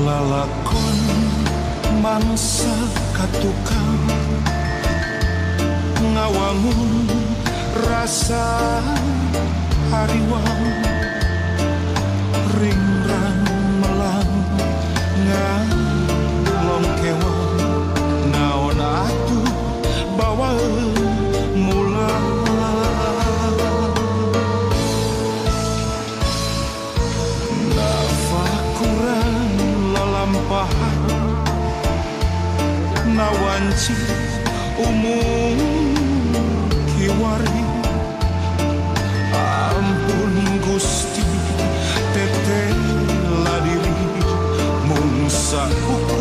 lalakon mangsa katukang ngawangun rasa hariwang ringrang melang ngalong kewang naon atuh bawa mulang nafakuran lalampahan nawanci umum kiwari ampun Gusti teteh ladiri mung sakuku